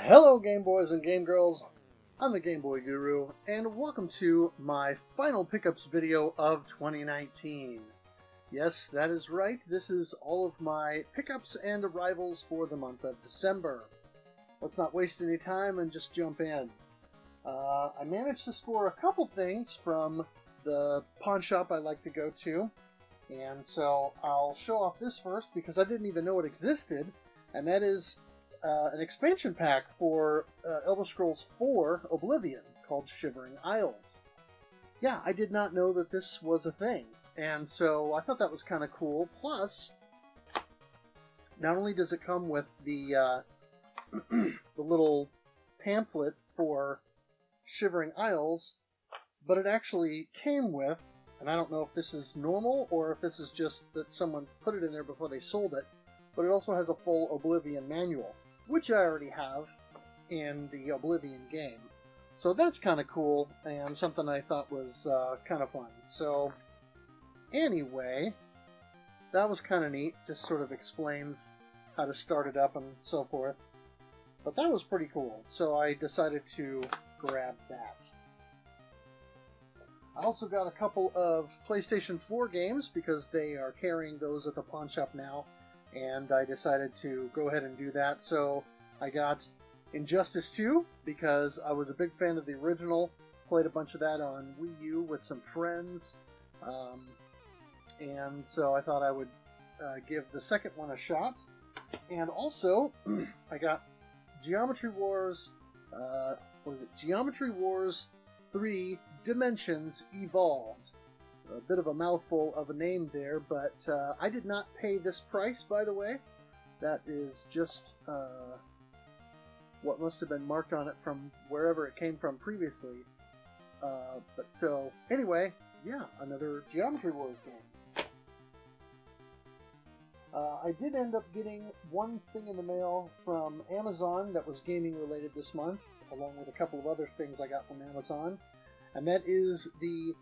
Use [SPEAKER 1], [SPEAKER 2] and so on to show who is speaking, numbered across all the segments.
[SPEAKER 1] Hello Game Boys and Game Girls, I'm the Game Boy Guru, and welcome to my final pickups video of 2019. Yes, that is right, this is all of my pickups and arrivals for the month of December. Let's not waste any time and just jump in. I managed to score a couple things from the pawn shop I like to go to, and so I'll show off this first because I didn't even know it existed, and that is an expansion pack for Elder Scrolls 4 Oblivion called Shivering Isles. Yeah, I did not know that this was a thing, and so I thought that was kind of cool. Plus, not only does it come with the the little pamphlet for Shivering Isles, but it actually came with, and I don't know if this is normal or if this is just that someone put it in there before they sold it, but it also has a full Oblivion manual, which I already have in the Oblivion game. So that's kind of cool, and something I thought was kind of fun. So, anyway, that was kind of neat. Just sort of explains how to start it up and so forth. But that was pretty cool, so I decided to grab that. I also got a couple of PlayStation 4 games, because they are carrying those at the pawn shop now, and I decided to go ahead and do that. So I got Injustice 2, because I was a big fan of the original, played a bunch of that on Wii U with some friends, and so I thought I would give the second one a shot. And also, I got Geometry Wars, Geometry Wars 3 Dimensions Evolved. A bit of a mouthful of a name there, but I did not pay this price, by the way. That is just what must have been marked on it from wherever it came from previously. But so, anyway, yeah, another Geometry Wars game. I did end up getting one thing in the mail from Amazon that was gaming related this month, along with a couple of other things I got from Amazon, and that is the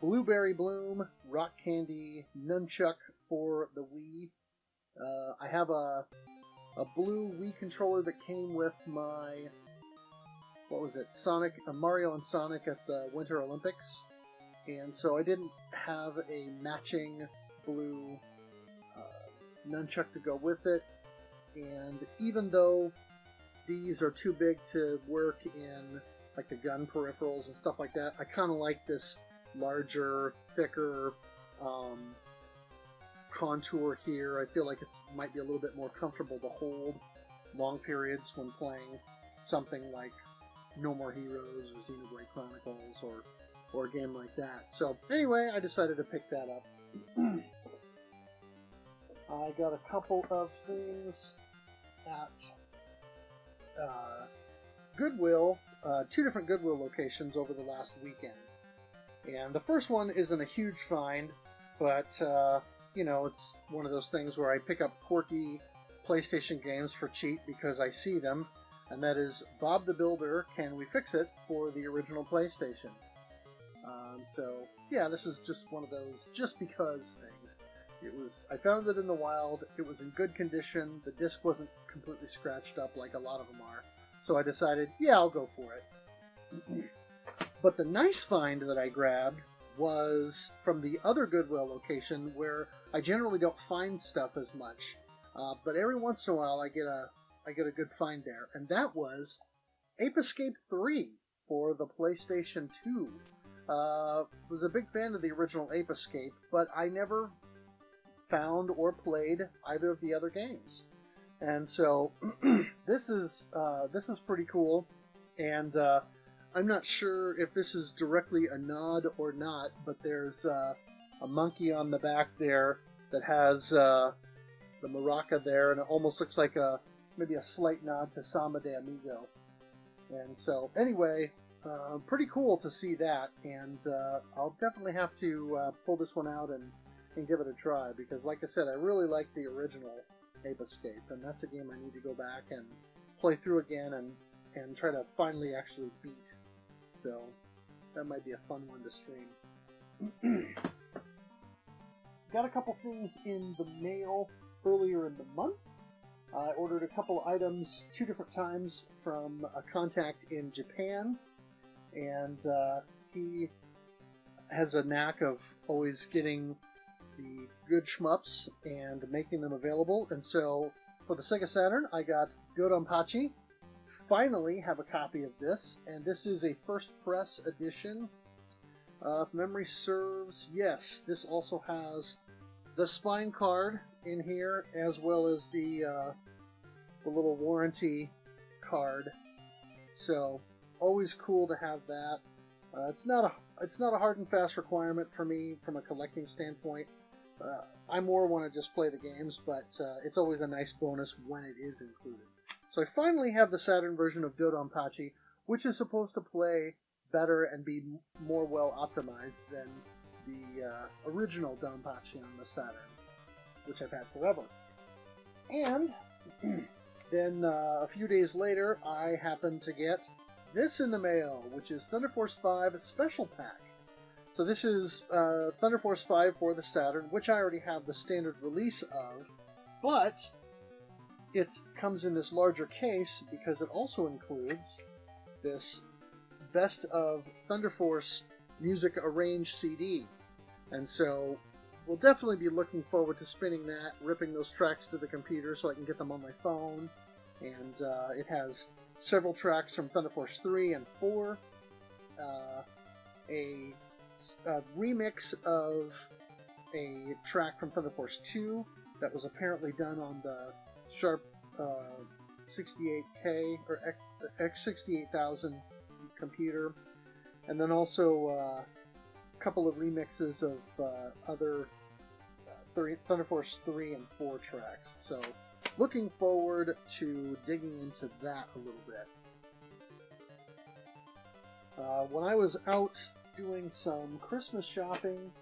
[SPEAKER 1] Blueberry Bloom Rock Candy Nunchuck for the Wii. I have a blue Wii controller that came with my, what was it, Mario and Sonic at the Winter Olympics, and so I didn't have a matching blue nunchuck to go with it, and even though these are too big to work in like the gun peripherals and stuff like that, I kind of like this larger, thicker contour here. I feel like it might be a little bit more comfortable to hold long periods when playing something like No More Heroes or Xenoblade Chronicles or a game like that. So anyway, I decided to pick that up. I got a couple of things at Goodwill, two different Goodwill locations over the last weekend. And the first one isn't a huge find, but, you know, it's one of those things where I pick up quirky PlayStation games for cheap because I see them, and that is Bob the Builder, Can We Fix It, for the original PlayStation. So, yeah, this is just one of those just because things. I found it in the wild, it was in good condition, the disc wasn't completely scratched up like a lot of them are, so I decided, yeah, I'll go for it. But the nice find that I grabbed was from the other Goodwill location, where I generally don't find stuff as much, but every once in a while I get a good find there, and that was Ape Escape 3 for the PlayStation 2. Was a big fan of the original Ape Escape, but I never found or played either of the other games, and so this is pretty cool, and I'm not sure if this is directly a nod or not, but there's a monkey on the back there that has the maraca there, and it almost looks like maybe a slight nod to Samba de Amigo. And so anyway, pretty cool to see that, and I'll definitely have to pull this one out and give it a try, because like I said, I really like the original Ape Escape, and that's a game I need to go back and play through again and try to finally actually beat. So that might be a fun one to stream. Got a couple things in the mail earlier in the month. I ordered a couple items 2 different times from a contact in Japan, and he has a knack of always getting the good shmups and making them available. And so for the Sega Saturn, I got Dodonpachi. Finally have a copy of this, and this is a first press edition. If memory serves, yes, this also has the spine card in here, as well as the little warranty card. So always cool to have that. It's not a hard and fast requirement for me from a collecting standpoint. I more want to just play the games, but it's always a nice bonus when it is included. So I finally have the Saturn version of Dodonpachi, which is supposed to play better and be more well optimized than the original Donpachi on the Saturn, which I've had forever. And then a few days later, I happened to get this in the mail, which is Thunder Force 5 Special Pack. So this is Thunder Force 5 for the Saturn, which I already have the standard release of, but it comes in this larger case because it also includes this Best of Thunder Force Music Arranged CD. And so we'll definitely be looking forward to spinning that, ripping those tracks to the computer so I can get them on my phone. And it has several tracks from Thunder Force 3 and 4, a remix of a track from Thunder Force 2 that was apparently done on the Sharp 68K or X68000 computer, and then also a couple of remixes of other Thunder Force 3 and 4 tracks. So looking forward to digging into that a little bit. When I was out doing some Christmas shopping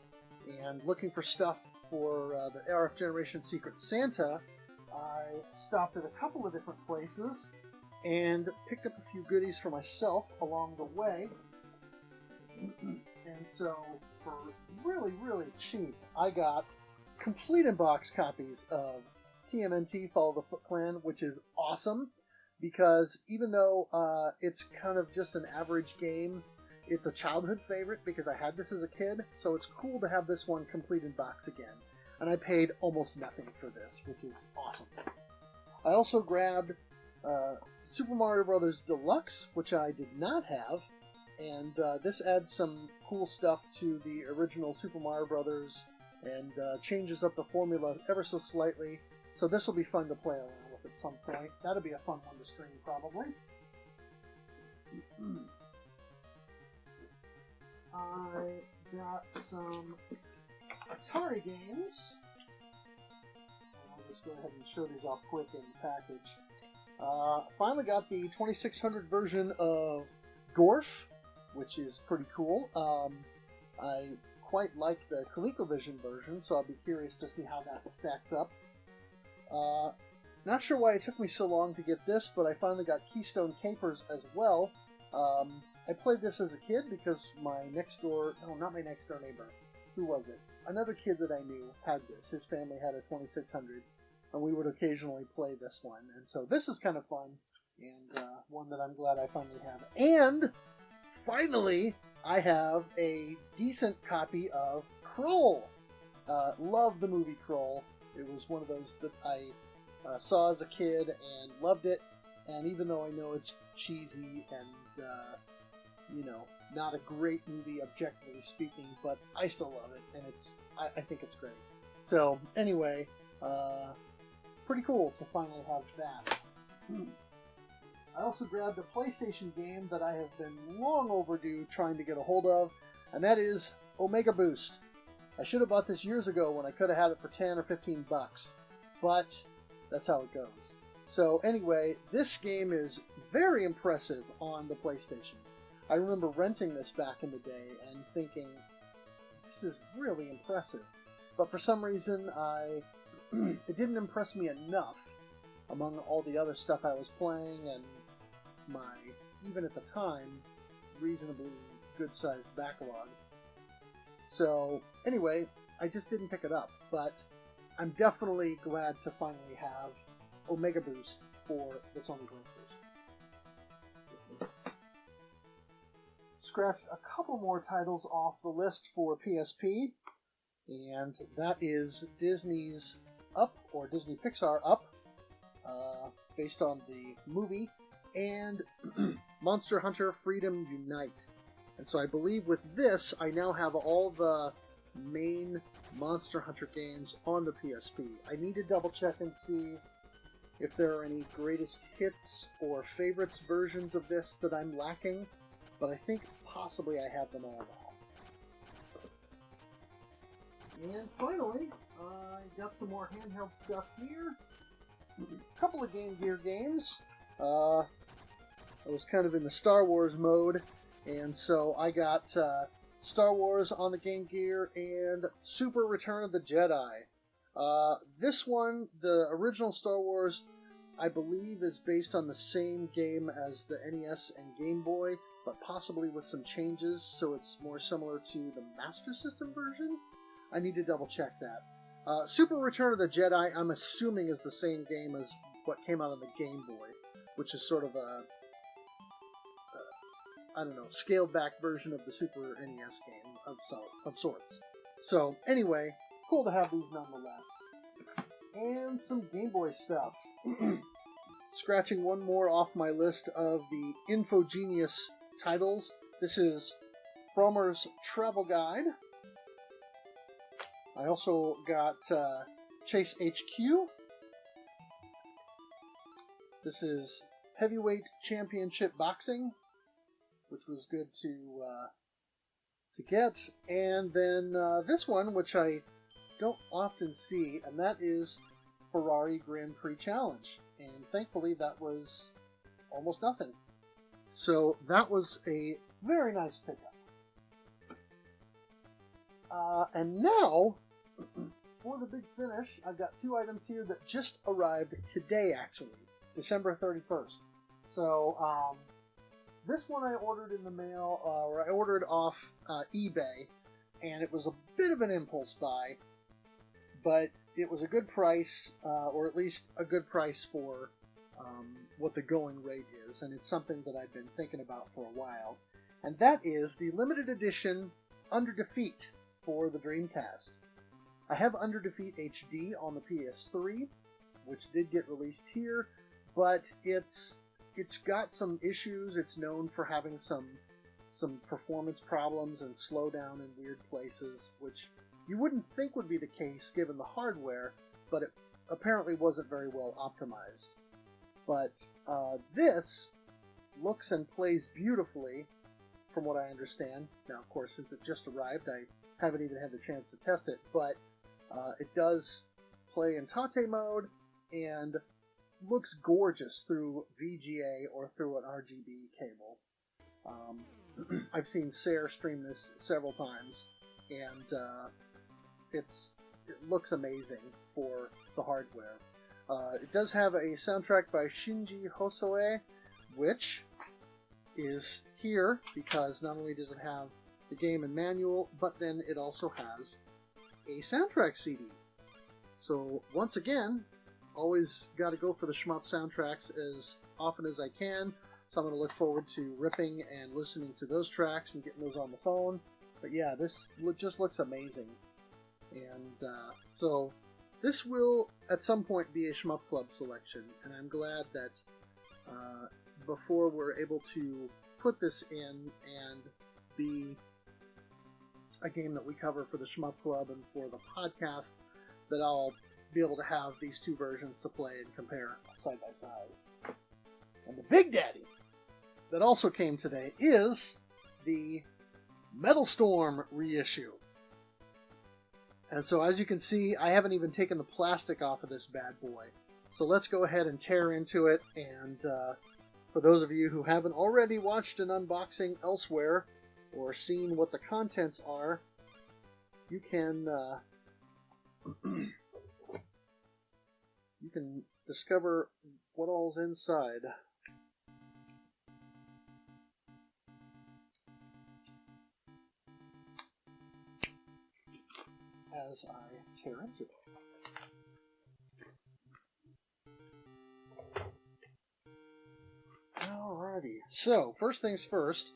[SPEAKER 1] and looking for stuff for the RF Generation Secret Santa, I stopped at a couple of different places and picked up a few goodies for myself along the way. And so, for really, really cheap, I got complete in-box copies of TMNT Follow the Foot Clan, which is awesome, because even though it's kind of just an average game, it's a childhood favorite because I had this as a kid, so it's cool to have this one complete in box again. And I paid almost nothing for this, which is awesome. I also grabbed Super Mario Bros. Deluxe, which I did not have, and this adds some cool stuff to the original Super Mario Bros. And changes up the formula ever so slightly, so this will be fun to play around with at some point. That'll be a fun one to stream, probably. I got some Atari games. I'll just go ahead and show these off quick in the package. Finally got the 2600 version of Gorf, which is pretty cool. I quite like the ColecoVision version, so I'll be curious to see how that stacks up. Not sure why it took me so long to get this, but I finally got Keystone Capers as well. I played this as a kid because my next door, no, not my next door neighbor, who was it? Another kid that I knew had this. His family had a 2600, and we would occasionally play this one. And so this is kind of fun, and one that I'm glad I finally have. And finally, I have a decent copy of Kroll. Love the movie Kroll. It was one of those that I saw as a kid and loved it. And even though I know it's cheesy and, not a great movie objectively speaking, but I still love it, and I think it's great. So, anyway, pretty cool to finally have that. I also grabbed a PlayStation game that I have been long overdue trying to get a hold of, and that is Omega Boost. I should have bought this years ago when I could have had it for 10 or 15 bucks, but that's how it goes. So anyway, this game is very impressive on the PlayStation. I remember renting this back in the day and thinking, this is really impressive. But for some reason, it didn't impress me enough among all the other stuff I was playing and my, even at the time, reasonably good-sized backlog. So anyway, I just didn't pick it up, but I'm definitely glad to finally have Omega Boost for the Sony PlayStation. Scratched a couple more titles off the list for PSP, and that is Disney's Up, or Disney Pixar Up, based on the movie, and Monster Hunter Freedom Unite. And so I believe with this, I now have all the main Monster Hunter games on the PSP. I need to double check and see if there are any greatest hits or favorites versions of this that I'm lacking, but I think possibly I have them all now. And finally, I got some more handheld stuff here. A couple of Game Gear games. I was kind of in the Star Wars mode, and so I got Star Wars on the Game Gear and Super Return of the Jedi. This one, the original Star Wars, I believe is based on the same game as the NES and Game Boy, but possibly with some changes, so it's more similar to the Master System version. I need to double check that. Super Return of the Jedi, I'm assuming, is the same game as what came out on the Game Boy, which is sort of a, I don't know, scaled back version of the Super NES game of sorts. So, anyway, cool to have these nonetheless. And some Game Boy stuff. Scratching one more off my list of the Infogenius titles. This is Frommer's Travel Guide. I also got Chase HQ. This is Heavyweight Championship Boxing, which was good to get. And then this one, which I don't often see, and that is Ferrari Grand Prix Challenge. And thankfully that was almost nothing. So that was a very nice pickup. And now, for the big finish, I've got two items here that just arrived today, actually, December 31st. So, this one I ordered in the mail, or I ordered off eBay, and it was a bit of an impulse buy, but it was a good price, or at least a good price for what the going rate is, and it's something that I've been thinking about for a while, and that is the limited edition Under Defeat for the Dreamcast. I have Under Defeat HD on the PS3, which did get released here, but it's got some issues. It's known for having some performance problems and slowdown in weird places, which you wouldn't think would be the case given the hardware, but it apparently wasn't very well optimized. But this looks and plays beautifully, from what I understand. Now, of course, since it just arrived, I haven't even had the chance to test it, but it does play in Tate mode and looks gorgeous through VGA or through an RGB cable. I've seen Sarah stream this several times, and it looks amazing for the hardware. It does have a soundtrack by Shinji Hosoe, which is here because not only does it have the game and manual, but then it also has a soundtrack CD. So once again, always got to go for the shmup soundtracks as often as I can. So I'm going to look forward to ripping and listening to those tracks and getting those on the phone. But yeah, this just looks amazing. And so this will at some point be a Shmup Club selection, and I'm glad that before we're able to put this in and be a game that we cover for the Shmup Club and for the podcast, that I'll be able to have these two versions to play and compare side by side. And the Big Daddy that also came today is the Metal Storm reissue. And so as you can see, I haven't even taken the plastic off of this bad boy. So let's go ahead and tear into it, and for those of you who haven't already watched an unboxing elsewhere or seen what the contents are, you can you can discover what all's inside. As I tear into it. So, first things first,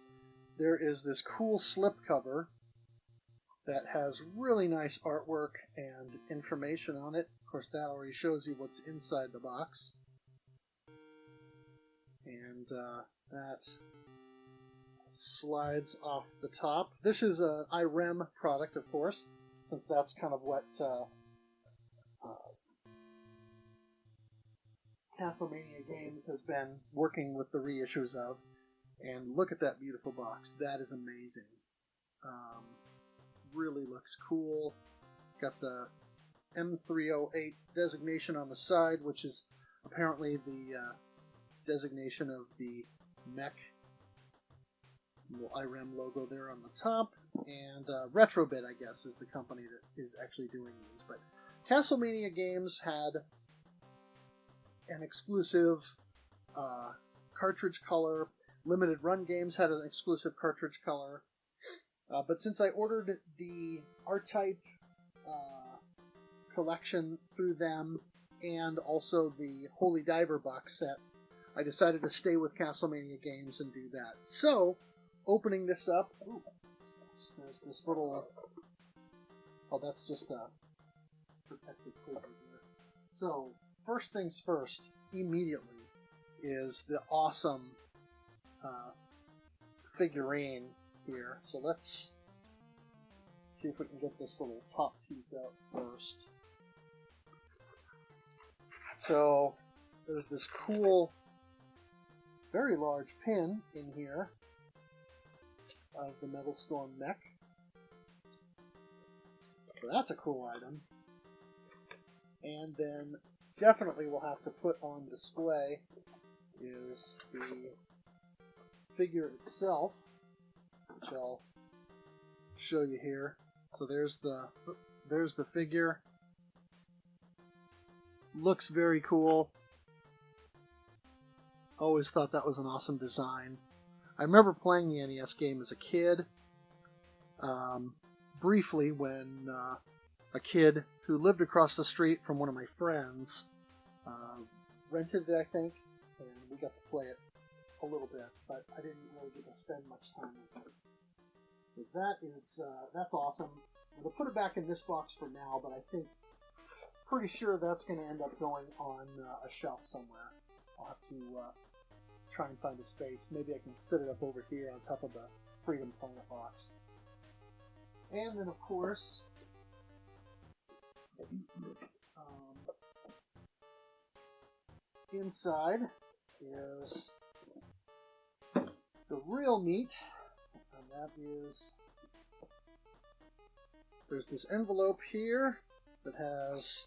[SPEAKER 1] there is this cool slipcover that has really nice artwork and information on it. Of course, that already shows you what's inside the box. And that slides off the top. This is an IREM product, of course, since that's kind of what Castlemania Games has been working with the reissues of. And look at that beautiful box. That is amazing. Really looks cool. Got the M308 designation on the side, which is apparently the designation of the mech. Little IREM logo there on the top. And Retrobit, I guess, is the company that is actually doing these. But Castlemania Games had an exclusive cartridge color. Limited Run Games had an exclusive cartridge color. But since I ordered the R-Type collection through them and also the Holy Diver box set, I decided to stay with Castlemania Games and do that. So, opening this up, there's this little, oh, that's just a protective paper here. So, first things first, immediately, is the awesome figurine here. So let's see if we can get this little top piece out first. So there's this cool, very large pin in here of the Metal Storm mech. So that's a cool item. And then definitely we'll have to put on display is the figure itself, which I'll show you here. So there's the figure. Looks very cool. Always thought that was an awesome design. I remember playing the NES game as a kid. Briefly when a kid who lived across the street from one of my friends rented it, I think, and we got to play it a little bit, but I didn't really get to spend much time with it. So that's awesome. I'm going to put it back in this box for now, but I think, pretty sure that's going to end up going on a shelf somewhere. I'll have to try and find a space. Maybe I can set it up over here on top of the Freedom Planet box. And then, of course, inside is the real meat, and that is, there's this envelope here that has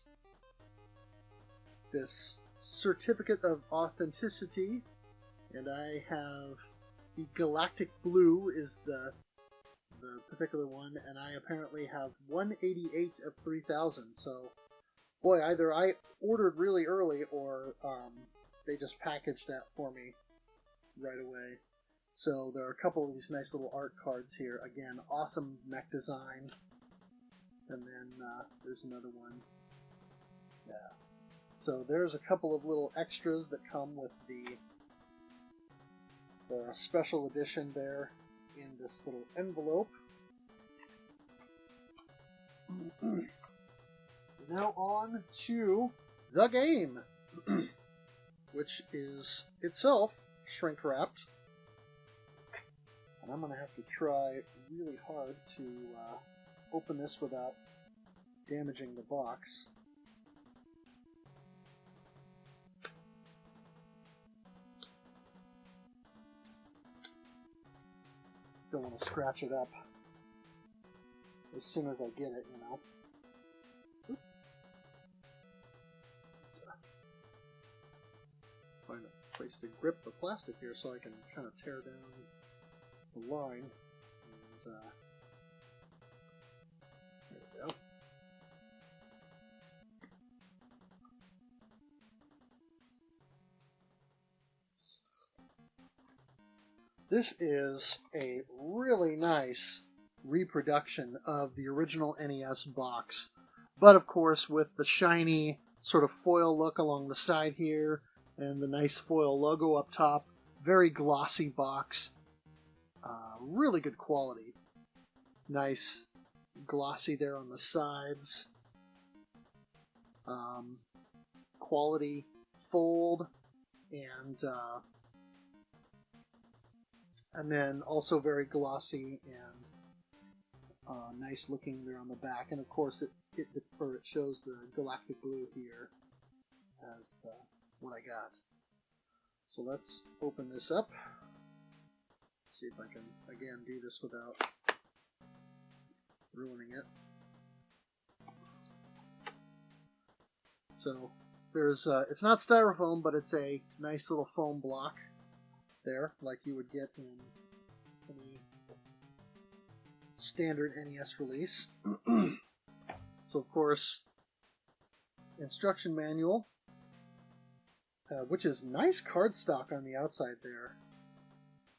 [SPEAKER 1] this certificate of authenticity, and I have the Galactic Blue is the particular one, and I apparently have 188 of 3,000, so boy, either I ordered really early or they just packaged that for me right away. So there are a couple of these nice little art cards here. Again, awesome mech design. And then there's another one. Yeah. So there's a couple of little extras that come with the special edition there in this little envelope. Now on to the game, which is itself shrink wrapped. And I'm going to have to try really hard to open this without damaging the box. Don't want to scratch it up as soon as I get it, you know. Find a place to grip the plastic here so I can kind of tear down the line. And, there we go. This is a really nice reproduction of the original NES box, but of course with the shiny sort of foil look along the side here and the nice foil logo up top. Very glossy box. Really good quality. Nice glossy there on the sides. Quality fold, and then also very glossy and nice looking there on the back. And of course it shows the galactic blue here as what I got. So let's open this up. See if I can again do this without ruining it. So there's it's not styrofoam, but it's a nice little foam block there, like you would get in any standard NES release. So of course, instruction manual, which is nice cardstock on the outside there.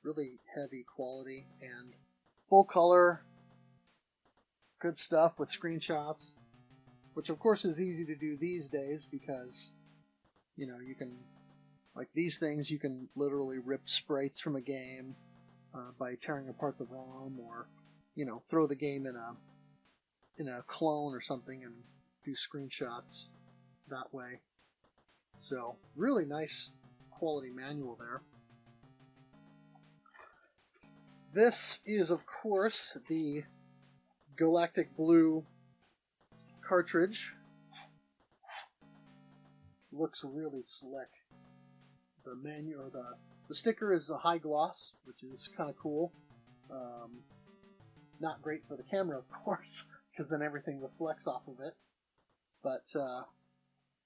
[SPEAKER 1] Really heavy quality and full color. Good stuff with screenshots, which of course is easy to do these days because, you know, you can, like these things, you can literally rip sprites from a game by tearing apart the ROM, or, you know, throw the game in a clone or something and do screenshots that way. So really nice quality manual there. This is, of course, the Galactic Blue cartridge. Looks really slick. The menu, or the sticker, is a high gloss, which is kind of cool. Not great for the camera, of course, because then everything reflects off of it. But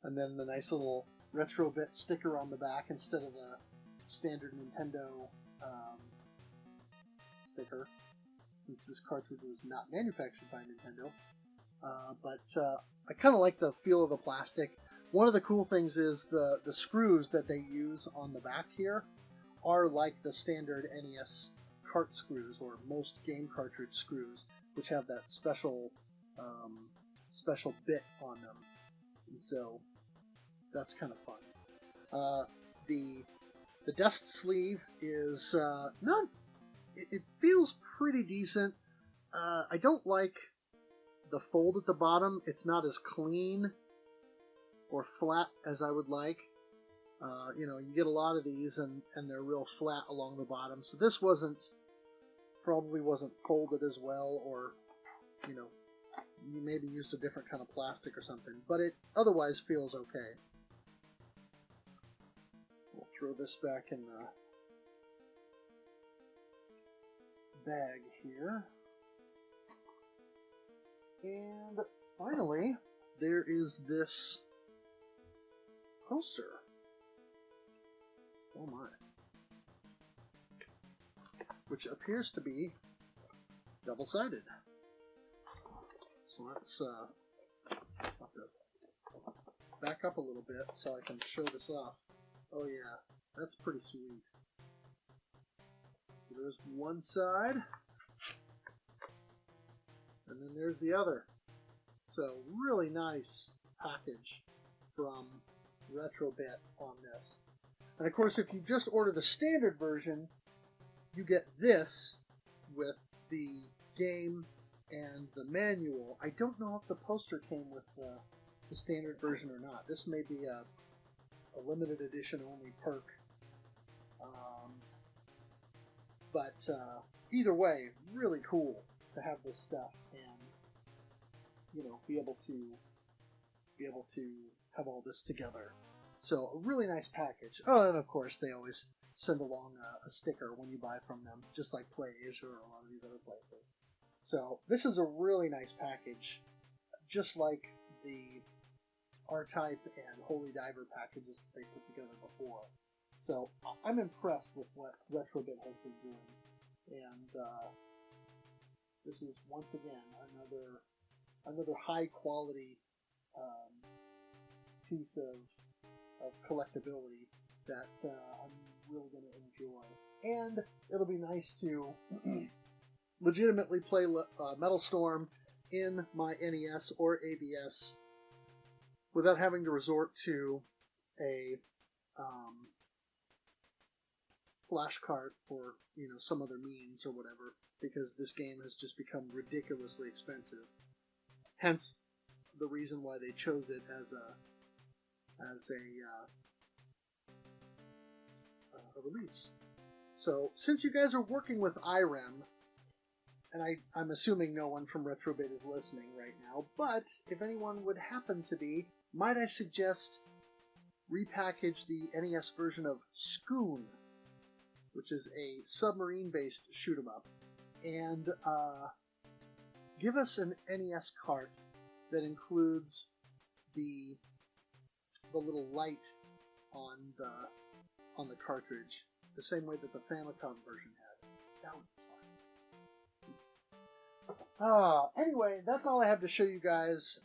[SPEAKER 1] and then the nice little retro bit sticker on the back instead of the standard Nintendo sticker, since this cartridge was not manufactured by Nintendo. But I kind of like the feel of the plastic. One of the cool things is the screws that they use on the back here are like the standard NES cart screws, or most game cartridge screws, which have that special bit on them. And so that's kind of fun. The dust sleeve is not. It feels pretty decent. I don't like the fold at the bottom. It's not as clean or flat as I would like. You know, you get a lot of these and they're real flat along the bottom. So this probably wasn't folded as well, or, you know, you maybe used a different kind of plastic or something. But it otherwise feels okay. We'll throw this back in the bag here. And finally, there is this poster. Oh my. Which appears to be double-sided. So let's have to back up a little bit so I can show this off. Oh yeah, that's pretty sweet. So there's one side, and then there's the other. So really nice package from Retrobit on this. And of course, if you just order the standard version, you get this with the game and the manual. I don't know if the poster came with the standard version or not. This may be a limited edition only perk. But either way, really cool to have this stuff and, you know, be able to have all this together. So a really nice package. Oh, and of course they always send along a sticker when you buy from them, just like PlayAsia or a lot of these other places. So this is a really nice package, just like the R-Type and Holy Diver packages that they put together before. So I'm impressed with what Retrobit has been doing, and this is once again another high quality piece of collectability that I'm really going to enjoy. And it'll be nice to legitimately play Metal Storm in my NES or ABS without having to resort to a flash cart or some other means or whatever, because this game has just become ridiculously expensive. Hence the reason why they chose it as a release. So since you guys are working with IREM, and I'm assuming no one from Retrobit is listening right now, but if anyone would happen to be, might I suggest repackage the NES version of Scoon, which is a submarine-based shoot-'em-up, and give us an NES cart that includes the little light on the cartridge, the same way that the Famicom version had. That would be fun. Anyway, that's all I have to show you guys.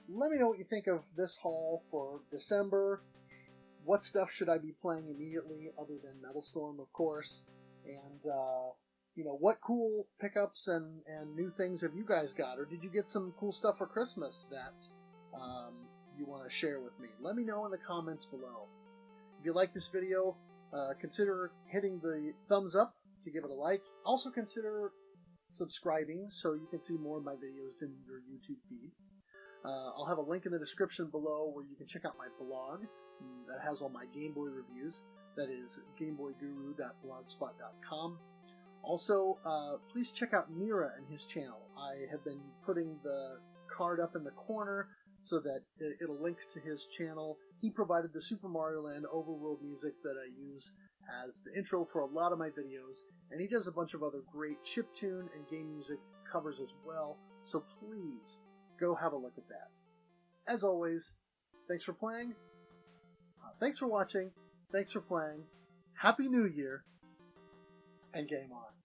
[SPEAKER 1] Let me know what you think of this haul for December. What stuff should I be playing immediately, other than Metal Storm, of course? And, what cool pickups and new things have you guys got? Or did you get some cool stuff for Christmas that you want to share with me? Let me know in the comments below. If you like this video, consider hitting the thumbs up to give it a like. Also consider subscribing so you can see more of my videos in your YouTube feed. I'll have a link in the description below where you can check out my blog that has all my Game Boy reviews. That is gameboyguru.blogspot.com. Also, please check out Mira and his channel. I have been putting the card up in the corner so that it'll link to his channel. He provided the Super Mario Land overworld music that I use as the intro for a lot of my videos, and he does a bunch of other great chiptune and game music covers as well, so please go have a look at that. As always, thanks for playing, thanks for watching, thanks for playing, Happy New Year, and game on.